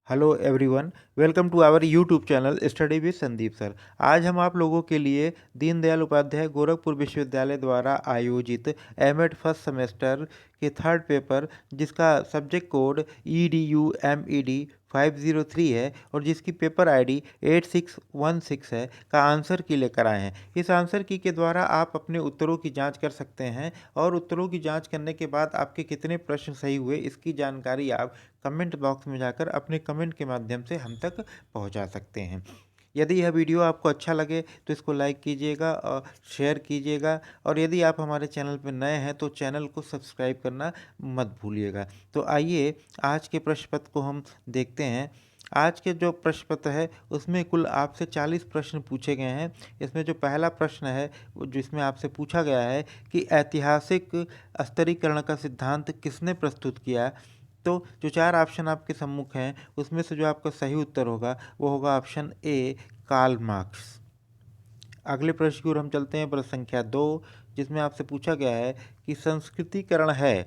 Hello everyone, welcome to our YouTube channel study with Sandeep sir. आज हम आप लोगों के लिए दीनदयाल उपाध्याय गोरखपुर विश्वविद्यालय द्वारा आयोजित एमएड फर्स्ट सेमेस्टर के थर्ड पेपर, जिसका सब्जेक्ट कोड EDU MED 503 है और जिसकी पेपर आईडी 8616 है, का आंसर की लेकर आए हैं। इस आंसर की के द्वारा आप अपने उत्तरों की जांच कर सकते हैं और उत्तरों की जांच करने के बाद आपके कितने प्रश्न सही हुए, इसकी जानकारी आप कमेंट बॉक्स में जाकर अपने कमेंट के माध्यम से हम तक पहुंचा सकते हैं। यदि यह वीडियो आपको अच्छा लगे तो इसको लाइक कीजिएगा और शेयर कीजिएगा, और यदि आप हमारे चैनल पर नए हैं तो चैनल को सब्सक्राइब करना मत भूलिएगा। तो आइए आज के प्रश्न पत्र को हम देखते हैं। आज के जो प्रश्न पत्र है उसमें कुल आपसे 40 प्रश्न पूछे गए हैं। इसमें जो पहला प्रश्न है जिसमें आपसे पूछा गया है कि ऐतिहासिक स्तरीकरण का सिद्धांत किसने प्रस्तुत किया। तो जो चार ऑप्शन आपके सम्मुख हैं उसमें से जो आपका सही उत्तर होगा वो होगा ऑप्शन ए, कार्ल मार्क्स। अगले प्रश्न की ओर हम चलते हैं, प्रश्न संख्या 2, जिसमें आपसे पूछा गया है कि संस्कृतिकरण है।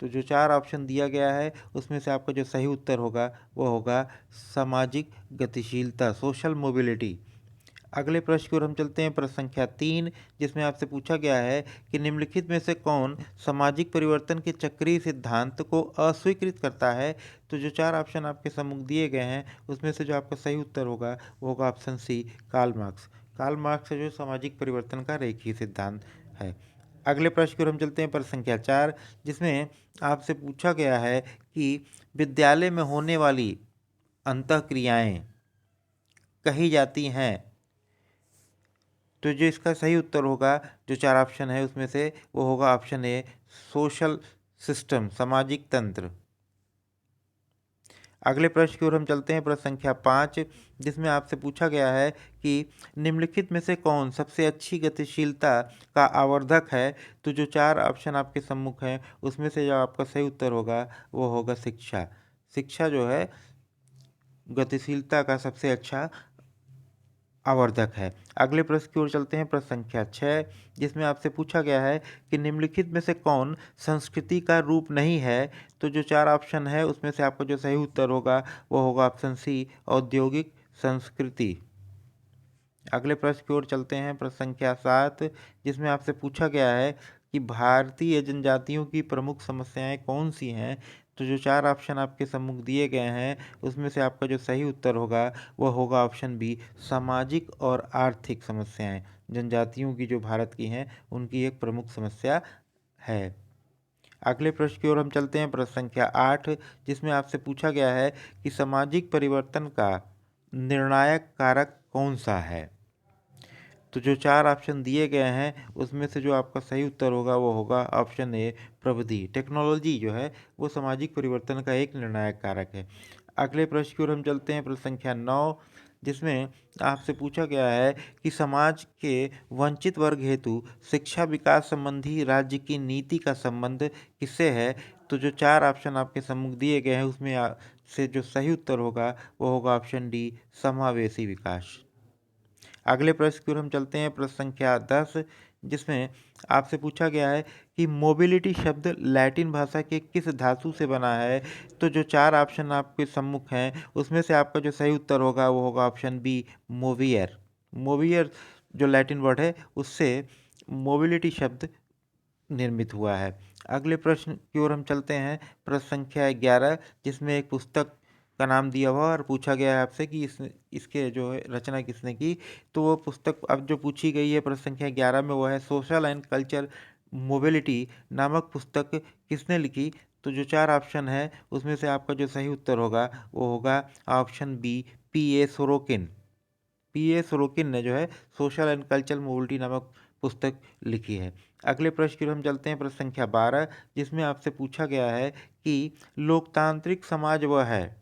तो जो चार ऑप्शन दिया गया है उसमें से आपका जो सही उत्तर होगा वो होगा सामाजिक गतिशीलता, सोशल मोबिलिटी। अगले प्रश्न की ओर हम चलते हैं, प्रश्न संख्या 3, जिसमें आपसे पूछा गया है कि निम्नलिखित में से कौन सामाजिक परिवर्तन के चक्रीय सिद्धांत को अस्वीकृत करता है। तो जो चार ऑप्शन आपके सम्मुख दिए गए हैं उसमें से जो आपका सही उत्तर होगा वो होगा option C, Karl Marx. Karl Marx जो सामाजिक परिवर्तन का रेखीय सिद्धांत है। अगले प्रश्न की ओर हम चलते हैं, प्रश्न संख्या 4, जिसमें आपसे पूछा गया है कि विद्यालय में होने वाली अंतःक्रियाएं कही जाती हैं। तो जो इसका सही उत्तर होगा, जो चार ऑप्शन है उसमें से, वो होगा ऑप्शन ए, सोशल सिस्टम, सामाजिक तंत्र। अगले प्रश्न की ओर हम चलते हैं, प्रश्न संख्या 5, जिसमें आपसे पूछा गया है कि निम्नलिखित में से कौन सबसे अच्छी गतिशीलता का आवर्धक है। तो जो चार ऑप्शन आपके सम्मुख हैं उसमें से जो आपका सही उत्तर होगा वो होगा शिक्षा। शिक्षा जो है गतिशीलता का सबसे अच्छा आवर्धक है। अगले प्रश्न की ओर चलते हैं, प्रश्न संख्या 6, जिसमें आपसे पूछा गया है कि निम्नलिखित में से कौन संस्कृति का रूप नहीं है। तो जो चार ऑप्शन है उसमें से आपका जो सही उत्तर होगा वो होगा ऑप्शन सी, औद्योगिक संस्कृति। अगले प्रश्न की ओर चलते हैं, प्रश्न संख्या 7, जिसमें आपसे पूछा गया है कि भारतीय जनजातियों की प्रमुख समस्याएं कौन सी हैं। तो जो चार ऑप्शन आपके सम्मुख दिए गए हैं उसमें से आपका जो सही उत्तर होगा वह होगा ऑप्शन बी, सामाजिक और आर्थिक समस्याएं। जनजातियों की जो भारत की हैं उनकी एक प्रमुख समस्या है। अगले प्रश्न की ओर हम चलते हैं, प्रश्न संख्या 8, जिसमें आपसे पूछा गया है कि सामाजिक परिवर्तन का निर्णायक कारक कौन सा है। तो जो चार ऑप्शन दिए गए हैं उसमें से जो आपका सही उत्तर होगा वो होगा ऑप्शन ए, प्रविधि, टेक्नोलॉजी जो है वो सामाजिक परिवर्तन का एक निर्णायक कारक है। अगले प्रश्न की ओर हम चलते हैं, प्रश्न संख्या 9, जिसमें आपसे पूछा गया है कि समाज के वंचित वर्ग हेतु शिक्षा विकास संबंधी राज्य की नीति का संबंध किससे है। तो जो चार ऑप्शन आपके सम्मुख दिए गए हैं उसमें से जो सही उत्तर होगा वो होगा ऑप्शन डी, समावेशी विकास। अगले प्रश्न की ओर हम चलते हैं, प्रश्न संख्या 10, जिसमें आपसे पूछा गया है कि मोबिलिटी शब्द लैटिन भाषा के किस धातु से बना है। तो जो चार ऑप्शन आपके सम्मुख हैं उसमें से आपका जो सही उत्तर होगा वो होगा ऑप्शन बी, मोवियर। मोवियर जो लैटिन वर्ड है उससे मोबिलिटी शब्द निर्मित हुआ है। अगले प्रश्न की ओर हम चलते हैं, प्रश्न संख्या 11, जिसमें एक पुस्तक का नाम दिया हुआ और पूछा गया है आपसे कि इसके जो है रचना किसने की। तो वो पुस्तक अब जो पूछी गई है प्रश्न संख्या 11 में वो है सोशल एंड कल्चर मोबिलिटी नामक पुस्तक किसने लिखी। तो जो चार ऑप्शन है उसमें से आपका जो सही उत्तर होगा वो होगा option B, P.A. Sorokin. P.A. Sorokin ने जो है सोशल एंड कल्चरल मोबिलिटी नामक पुस्तक लिखी है। अगले प्रश्न की ओर हम चलते हैं, प्रश्न संख्या 12, जिसमें आपसे पूछा गया है कि लोकतांत्रिक समाज वह है।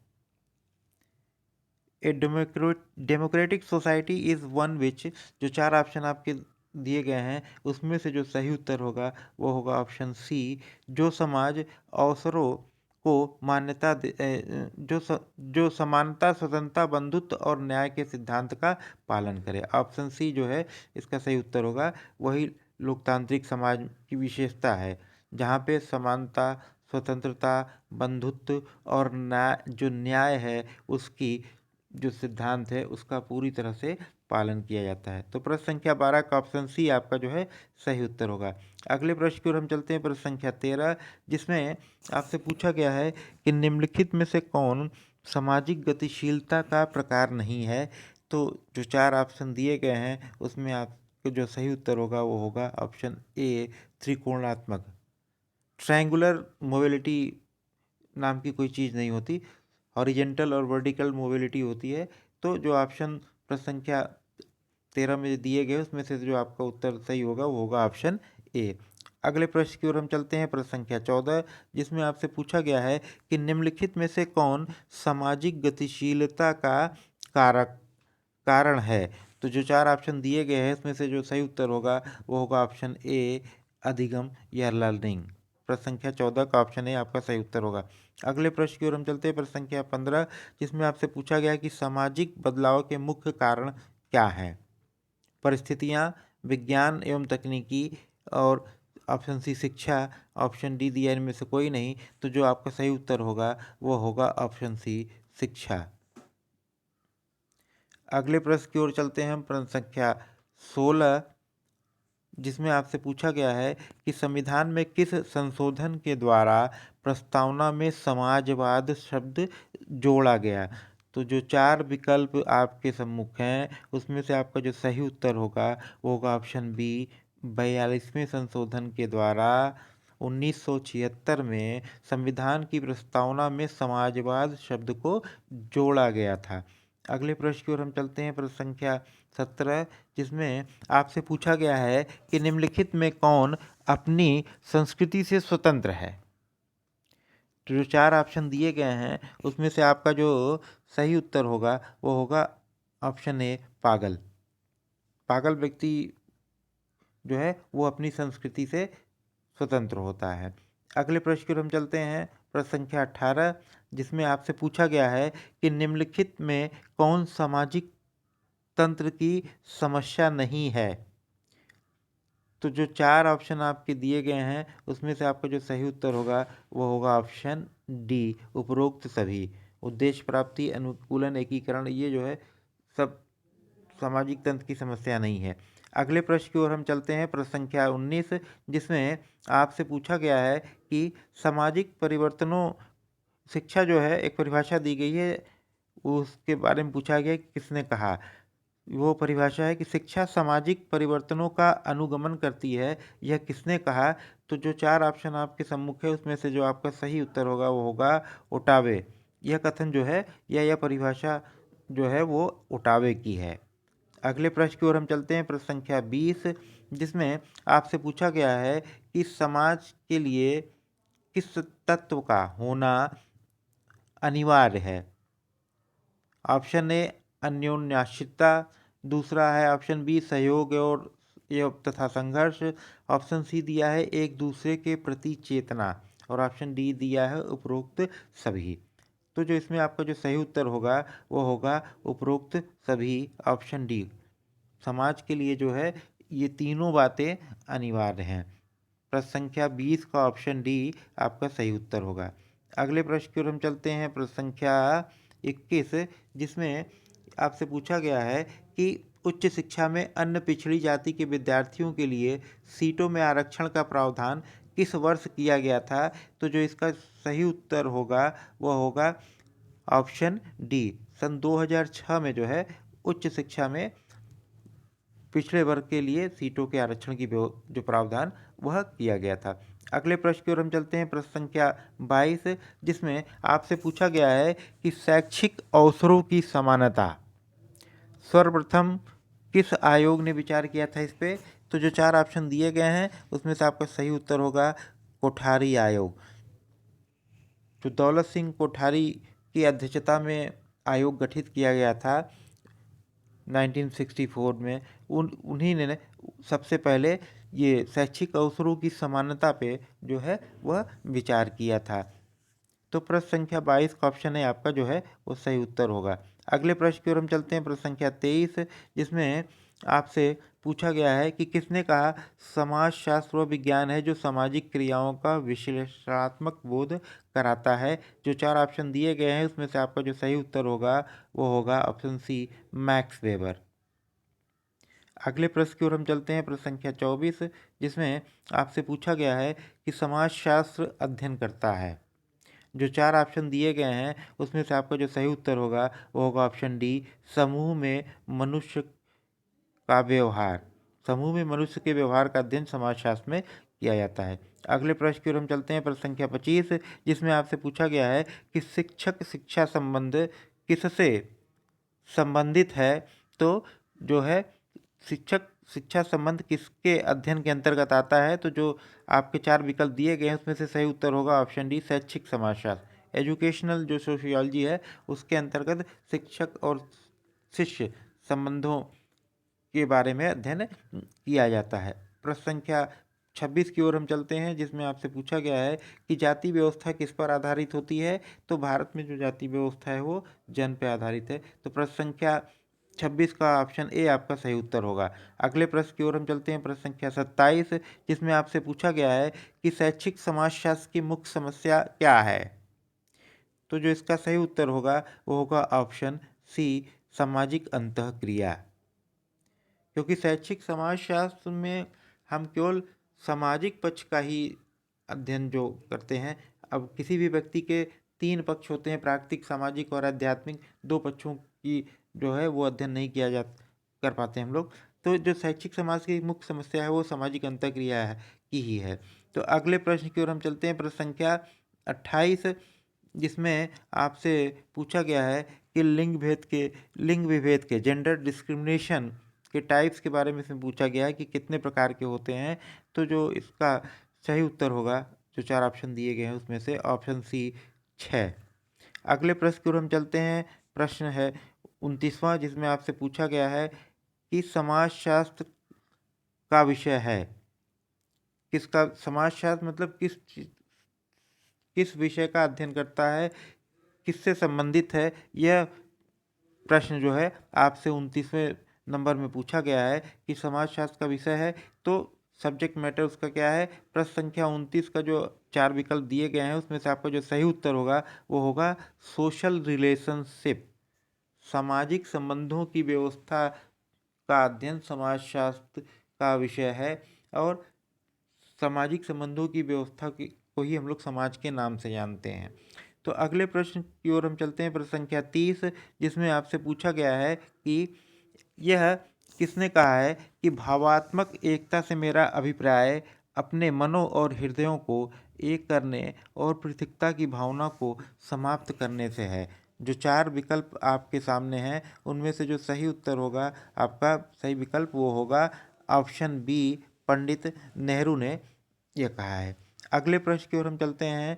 A democratic society is one which, जो चार ऑप्शन आपके दिए गए हैं उसमें से जो सही उत्तर होगा वो होगा ऑप्शन सी, जो समाज अवसरों को मान्यता जो समानता, स्वतंत्रता, बंधुत्व और न्याय के सिद्धांत का पालन करे। ऑप्शन सी जो है इसका सही उत्तर होगा। वही लोकतांत्रिक समाज की विशेषता है जहाँ पे समानता, स्वतंत्रता, बंधुत्व और जो न्याय है उसकी जो सिद्धांत है उसका पूरी तरह से पालन किया जाता है। तो प्रश्न संख्या 12 का ऑप्शन सी आपका जो है सही उत्तर होगा। अगले प्रश्न की ओर हम चलते हैं, प्रश्न संख्या 13, जिसमें आपसे पूछा गया है कि निम्नलिखित में से कौन सामाजिक गतिशीलता का प्रकार नहीं है। तो जो 4 ऑप्शन दिए गए हैं उसमें आपका जो सही उत्तर होगा वो होगा ऑप्शन ए, त्रिकोणात्मक। ट्रायंगुलर मोबिलिटी नाम की कोई चीज़ नहीं होती, हॉरिजेंटल और वर्टिकल मोबिलिटी होती है। तो जो ऑप्शन प्रश्न संख्या 13 में दिए गए उसमें से जो आपका उत्तर सही होगा वो होगा ऑप्शन ए। अगले प्रश्न की ओर हम चलते हैं, प्रश्न संख्या 14, जिसमें आपसे पूछा गया है कि निम्नलिखित में से कौन सामाजिक गतिशीलता का कारक कारण है। तो जो 4 ऑप्शन दिए गए हैं इसमें से जो सही उत्तर होगा वो होगा ऑप्शन ए, अधिगम या लर्निंग। प्रश्न संख्या 14 का ऑप्शन ए आपका सही उत्तर होगा। अगले प्रश्न की ओर हम चलते हैं, प्रश्न संख्या 15, जिसमें आपसे पूछा गया है कि सामाजिक बदलाव के मुख्य कारण क्या हैं। परिस्थितियाँ, विज्ञान एवं तकनीकी और ऑप्शन सी शिक्षा, ऑप्शन डी दिया इनमें से कोई नहीं। तो जो आपका सही उत्तर होगा वो होगा ऑप्शन सी, शिक्षा। अगले प्रश्न की ओर चलते हैं हम, प्रश्न संख्या 16, जिसमें आपसे पूछा गया है कि संविधान में किस संशोधन के द्वारा प्रस्तावना में समाजवाद शब्द जोड़ा गया। तो जो 4 विकल्प आपके सम्मुख हैं उसमें से आपका जो सही उत्तर होगा वो होगा ऑप्शन बी, 42वें संशोधन के द्वारा 1976 में संविधान की प्रस्तावना में समाजवाद शब्द को जोड़ा गया था। अगले प्रश्न की ओर हम चलते हैं, प्रश्न संख्या 17, जिसमें आपसे पूछा गया है कि निम्नलिखित में कौन अपनी संस्कृति से स्वतंत्र है। तो जो 4 ऑप्शन दिए गए हैं उसमें से आपका जो सही उत्तर होगा वो होगा ऑप्शन ए, पागल। पागल व्यक्ति जो है वो अपनी संस्कृति से स्वतंत्र होता है। अगले प्रश्न की ओर हम चलते हैं, प्रश्न संख्या 18, जिसमें आपसे पूछा गया है कि निम्नलिखित में कौन सामाजिक तंत्र की समस्या नहीं है। तो जो 4 ऑप्शन आपके दिए गए हैं उसमें से आपका जो सही उत्तर होगा वो होगा ऑप्शन डी, उपरोक्त सभी। उद्देश्य प्राप्ति, अनुकूलन, एकीकरण, ये जो है सब सामाजिक तंत्र की समस्या नहीं है। अगले प्रश्न की ओर हम चलते हैं, प्रश्न संख्या 19, जिसमें आपसे पूछा गया है कि सामाजिक परिवर्तनों, शिक्षा जो है एक परिभाषा दी गई है उसके बारे में पूछा गया कि किसने कहा। वो परिभाषा है कि शिक्षा सामाजिक परिवर्तनों का अनुगमन करती है, यह किसने कहा। तो जो 4 ऑप्शन आपके सम्मुख है उसमें से जो आपका सही उत्तर होगा वो होगा ओटावे। यह कथन जो है या यह परिभाषा जो है वो ओटावे की है। अगले प्रश्न की ओर हम चलते हैं, प्रश्न संख्या 20, जिसमें आपसे पूछा गया है कि समाज के लिए किस तत्व का होना अनिवार्य है। ऑप्शन ए, अन्योन्याश्रितता। दूसरा है ऑप्शन बी, सहयोग और तथा संघर्ष। ऑप्शन सी दिया है एक दूसरे के प्रति चेतना। और ऑप्शन डी दिया है उपरोक्त सभी। तो जो इसमें आपका जो सही उत्तर होगा वो होगा उपरोक्त सभी, ऑप्शन डी। समाज के लिए जो है ये तीनों बातें अनिवार्य हैं। प्रश्न संख्या 20 का ऑप्शन डी आपका सही उत्तर होगा। अगले प्रश्न की ओर हम चलते हैं, प्रश्न संख्या 21, जिसमें आपसे पूछा गया है कि उच्च शिक्षा में अन्य पिछड़ी जाति के विद्यार्थियों के लिए सीटों में आरक्षण का प्रावधान किस वर्ष किया गया था। तो जो इसका सही उत्तर होगा वह होगा ऑप्शन डी, सन 2006 में जो है उच्च शिक्षा में पिछड़े वर्ग के लिए सीटों के आरक्षण की जो प्रावधान वह किया गया था। अगले प्रश्न की ओर हम चलते हैं, प्रश्न संख्या 22, जिसमें आपसे पूछा गया है कि शैक्षिक अवसरों की समानता सर्वप्रथम किस आयोग ने विचार किया था इस पे। तो जो 4 ऑप्शन दिए गए हैं उसमें से आपका सही उत्तर होगा कोठारी आयोग। जो दौलत सिंह कोठारी की अध्यक्षता में आयोग गठित किया गया था 1964 में, उन्हीं ने सबसे पहले ये शैक्षिक अवसरों की समानता पे जो है वह विचार किया था। तो प्रश्न संख्या 22 का ऑप्शन है आपका जो है वो सही उत्तर होगा। अगले प्रश्न की ओर हम चलते हैं, प्रश्न संख्या 23, जिसमें आपसे पूछा गया है कि किसने कहा समाजशास्त्र वह विज्ञान है जो सामाजिक क्रियाओं का विश्लेषणात्मक बोध कराता है। जो 4 ऑप्शन दिए गए हैं उसमें से आपका जो सही उत्तर होगा वो होगा ऑप्शन सी, मैक्स वेबर। अगले प्रश्न की ओर हम चलते हैं, प्रश्न संख्या 24, जिसमें आपसे पूछा गया है कि समाजशास्त्र अध्ययन करता है। जो 4 ऑप्शन दिए गए हैं उसमें से आपका जो सही उत्तर होगा वो होगा ऑप्शन डी, समूह में मनुष्य का व्यवहार। समूह में मनुष्य के व्यवहार का अध्ययन समाजशास्त्र में किया जाता है। अगले प्रश्न की ओर हम चलते हैं, प्रश्न संख्या 25, जिसमें आपसे पूछा गया है कि शिक्षक शिक्षा संबंध किससे संबंधित है। तो जो है शिक्षक शिक्षा संबंध किसके अध्ययन के अंतर्गत आता है। तो जो आपके 4 विकल्प दिए गए हैं उसमें से सही उत्तर होगा ऑप्शन डी, शैक्षिक समाजशास्त्र। एजुकेशनल जो सोशियोलॉजी है उसके अंतर्गत शिक्षक और शिष्य संबंधों के बारे में अध्ययन किया जाता है। प्रश्न संख्या 26 की ओर हम चलते हैं, जिसमें आपसे पूछा गया है कि जाति व्यवस्था किस पर आधारित होती है। तो भारत में जो जाति व्यवस्था है वो जन पर आधारित है। तो प्रश्न संख्या 26 का ऑप्शन ए आपका सही उत्तर होगा। अगले प्रश्न की ओर हम चलते हैं, प्रश्न संख्या 27, जिसमें आपसे पूछा गया है कि शैक्षिक समाजशास्त्र की मुख्य समस्या क्या है। तो जो इसका सही उत्तर होगा वो होगा ऑप्शन सी, सामाजिक अंतःक्रिया। क्योंकि शैक्षिक समाजशास्त्र में हम केवल सामाजिक पक्ष का ही अध्ययन जो करते हैं। अब किसी भी व्यक्ति के 3 पक्ष होते हैं, प्राकृतिक, सामाजिक और आध्यात्मिक। 2 पक्षों की जो है वो अध्ययन नहीं किया जा कर पाते हम लोग। तो जो शैक्षिक समाज की मुख्य समस्या है वो सामाजिक अंतःक्रिया है की ही है। तो अगले प्रश्न की ओर हम चलते हैं, प्रश्न संख्या 28, जिसमें आपसे पूछा गया है कि लिंग विभेद के जेंडर डिस्क्रिमिनेशन के टाइप्स के बारे में इसमें पूछा गया है कि कितने प्रकार के होते हैं। तो जो इसका सही उत्तर होगा, जो 4 ऑप्शन दिए गए हैं उसमें से ऑप्शन सी, 6। अगले प्रश्न की ओर हम चलते हैं, प्रश्न है 29वां, जिसमें आपसे पूछा गया है कि समाजशास्त्र का विषय है किसका। समाजशास्त्र मतलब किस विषय का अध्ययन करता है, किससे संबंधित है। यह प्रश्न जो है आपसे 29वें नंबर में पूछा गया है कि समाजशास्त्र का विषय है तो सब्जेक्ट मैटर उसका क्या है। प्रश्न संख्या 29 का जो 4 विकल्प दिए गए हैं उसमें से आपका जो सही उत्तर होगा वो होगा सोशल रिलेशनशिप। सामाजिक संबंधों की व्यवस्था का अध्ययन समाजशास्त्र का विषय है और सामाजिक संबंधों की व्यवस्था को ही हम लोग समाज के नाम से जानते हैं। तो अगले प्रश्न की ओर हम चलते हैं, प्रश्न संख्या 30, जिसमें आपसे पूछा गया है कि यह किसने कहा है कि भावात्मक एकता से मेरा अभिप्राय अपने मनों और हृदयों को एक करने और पृथकता की भावना को समाप्त करने से है। जो 4 विकल्प आपके सामने हैं उनमें से जो सही उत्तर होगा, आपका सही विकल्प वो होगा ऑप्शन बी, पंडित नेहरू ने यह कहा है। अगले प्रश्न की ओर हम चलते हैं,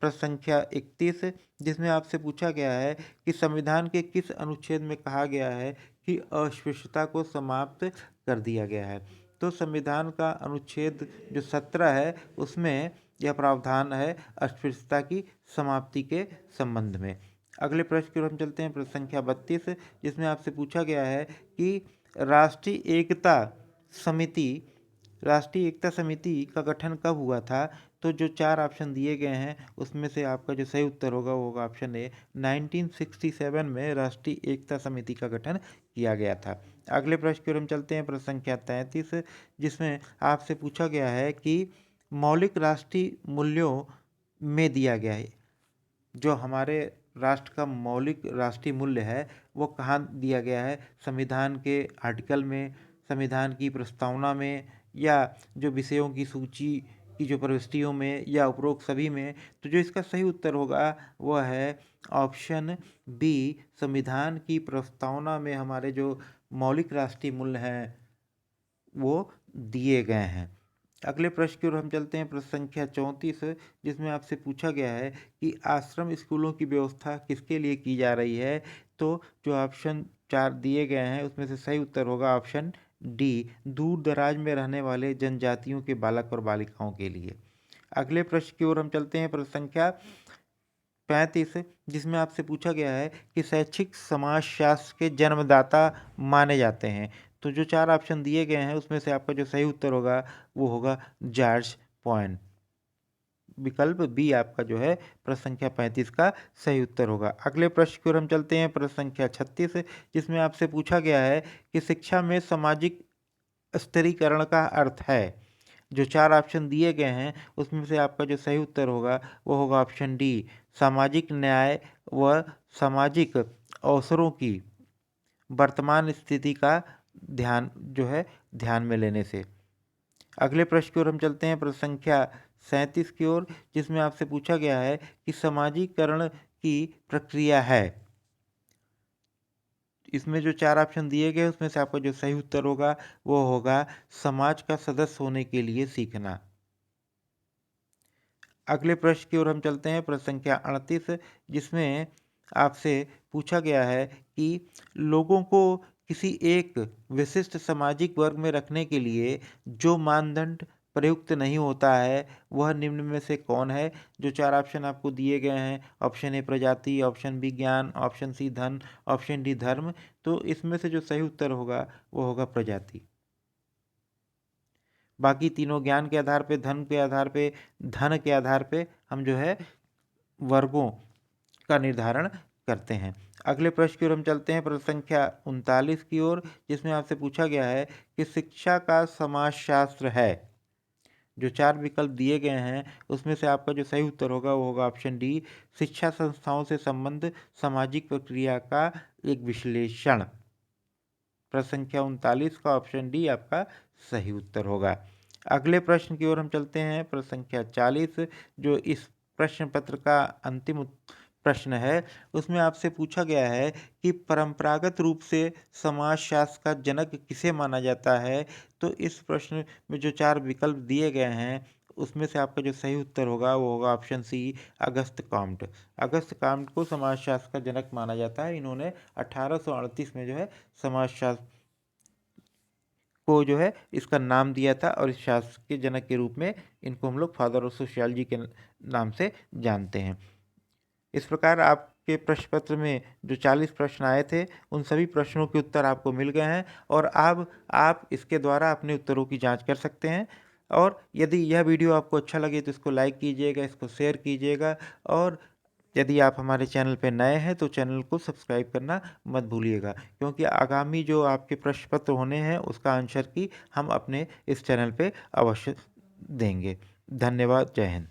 प्रश्न संख्या 31, जिसमें आपसे पूछा गया है कि संविधान के किस अनुच्छेद में कहा गया है कि अस्पृश्यता को समाप्त कर दिया गया है। तो संविधान का अनुच्छेद जो 17 है उसमें यह प्रावधान है अस्पृश्यता की समाप्ति के संबंध में। अगले प्रश्न की ओर हम चलते हैं, प्रश्न संख्या 32, जिसमें आपसे पूछा गया है कि राष्ट्रीय एकता समिति राष्ट्रीय एकता समिति का गठन कब हुआ था। तो जो 4 ऑप्शन दिए गए हैं उसमें से आपका जो सही उत्तर होगा वो होगा ऑप्शन ए, 1967 में राष्ट्रीय एकता समिति का गठन किया गया था। अगले प्रश्न की ओर हम चलते हैं, प्रश्न संख्या 33, जिसमें आपसे पूछा गया है कि मौलिक राष्ट्रीय मूल्यों में दिया गया है जो हमारे राष्ट्र का मौलिक राष्ट्रीय मूल्य है वो कहाँ दिया गया है। संविधान के आर्टिकल में, संविधान की प्रस्तावना में, या जो विषयों की सूची की जो प्रविष्टियों में, या उपरोक्त सभी में। तो जो इसका सही उत्तर होगा वह है ऑप्शन बी, संविधान की प्रस्तावना में हमारे जो मौलिक राष्ट्रीय मूल्य हैं वो दिए गए हैं। अगले प्रश्न की ओर हम चलते हैं, प्रश्न संख्या 34, जिसमें आपसे पूछा गया है कि आश्रम स्कूलों की व्यवस्था किसके लिए की जा रही है। तो जो ऑप्शन 4 दिए गए हैं उसमें से सही उत्तर होगा ऑप्शन डी, दूर दराज में रहने वाले जनजातियों के बालक और बालिकाओं के लिए। अगले प्रश्न की ओर हम चलते हैं, प्रश्न संख्या 35, जिसमें आपसे पूछा गया है कि शैक्षिक समाजशास्त्र के जन्मदाता माने जाते हैं। तो जो 4 ऑप्शन दिए गए हैं उसमें से आपका जो सही उत्तर होगा वो होगा जॉर्ज पॉइंट। विकल्प बी आपका जो है प्रश्न संख्या 35 का सही उत्तर होगा। अगले प्रश्न की ओर हम चलते हैं, प्रश्न संख्या 36, जिसमें आपसे पूछा गया है कि शिक्षा में सामाजिक स्तरीकरण का अर्थ है। जो 4 ऑप्शन दिए गए हैं उसमें से आपका जो सही उत्तर होगा वो होगा ऑप्शन डी, सामाजिक न्याय व सामाजिक अवसरों की वर्तमान स्थिति का ध्यान में लेने से। अगले प्रश्न की ओर हम चलते हैं, प्रश्न संख्या 37 की ओर, जिसमें आपसे पूछा गया है कि समाजीकरण की प्रक्रिया है। इसमें जो 4 ऑप्शन दिए गए उसमें से आपका जो सही उत्तर होगा वो होगा समाज का सदस्य होने के लिए सीखना। अगले प्रश्न की ओर हम चलते हैं, प्रश्न संख्या 38, जिसमें आपसे पूछा गया है कि लोगों को किसी एक विशिष्ट सामाजिक वर्ग में रखने के लिए जो मानदंड प्रयुक्त नहीं होता है वह निम्न में से कौन है। जो 4 ऑप्शन आपको दिए गए हैं, ऑप्शन ए प्रजाति, ऑप्शन बी ज्ञान, ऑप्शन सी धन, ऑप्शन डी धर्म, तो इसमें से जो सही उत्तर होगा वो होगा प्रजाति। बाकी तीनों ज्ञान के आधार पे, धन के आधार पे, धन के आधार पे हम जो है वर्गों का निर्धारण करते हैं। अगले प्रश्न की ओर हम चलते हैं, प्रश्न संख्या 39 की ओर, जिसमें आपसे पूछा गया है कि शिक्षा का समाजशास्त्र है। जो 4 विकल्प दिए गए हैं उसमें से आपका जो सही उत्तर होगा वो होगा ऑप्शन डी, शिक्षा संस्थाओं से संबंध सामाजिक प्रक्रिया का एक विश्लेषण। प्रश्न संख्या 39 का ऑप्शन डी आपका सही उत्तर होगा। अगले प्रश्न की ओर हम चलते हैं, प्रश्न संख्या 40, जो इस प्रश्न पत्र का अंतिम प्रश्न है। उसमें आपसे पूछा गया है कि परंपरागत रूप से समाजशास्त्र का जनक किसे माना जाता है। तो इस प्रश्न में जो 4 विकल्प दिए गए हैं उसमें से आपका जो सही उत्तर होगा वो होगा ऑप्शन सी, अगस्त कॉम्ट। अगस्त कॉम्ट को समाजशास्त्र का जनक माना जाता है। इन्होंने 1838 में जो है समाजशास्त्र को जो है इसका नाम दिया था और इस शास्त्र के जनक के रूप में इनको हम लोग फादर ऑफ सोशियोलॉजी के नाम से जानते हैं। इस प्रकार आपके प्रश्न पत्र में जो 40 प्रश्न आए थे उन सभी प्रश्नों के उत्तर आपको मिल गए हैं और अब आप इसके द्वारा अपने उत्तरों की जांच कर सकते हैं। और यदि यह वीडियो आपको अच्छा लगे तो इसको लाइक कीजिएगा, इसको शेयर कीजिएगा, और यदि आप हमारे चैनल पर नए हैं तो चैनल को सब्सक्राइब करना मत भूलिएगा, क्योंकि आगामी जो आपके प्रश्न पत्र होने हैं उसका आंसर की हम अपने इस चैनल पे अवश्य देंगे। धन्यवाद। जय हिंद।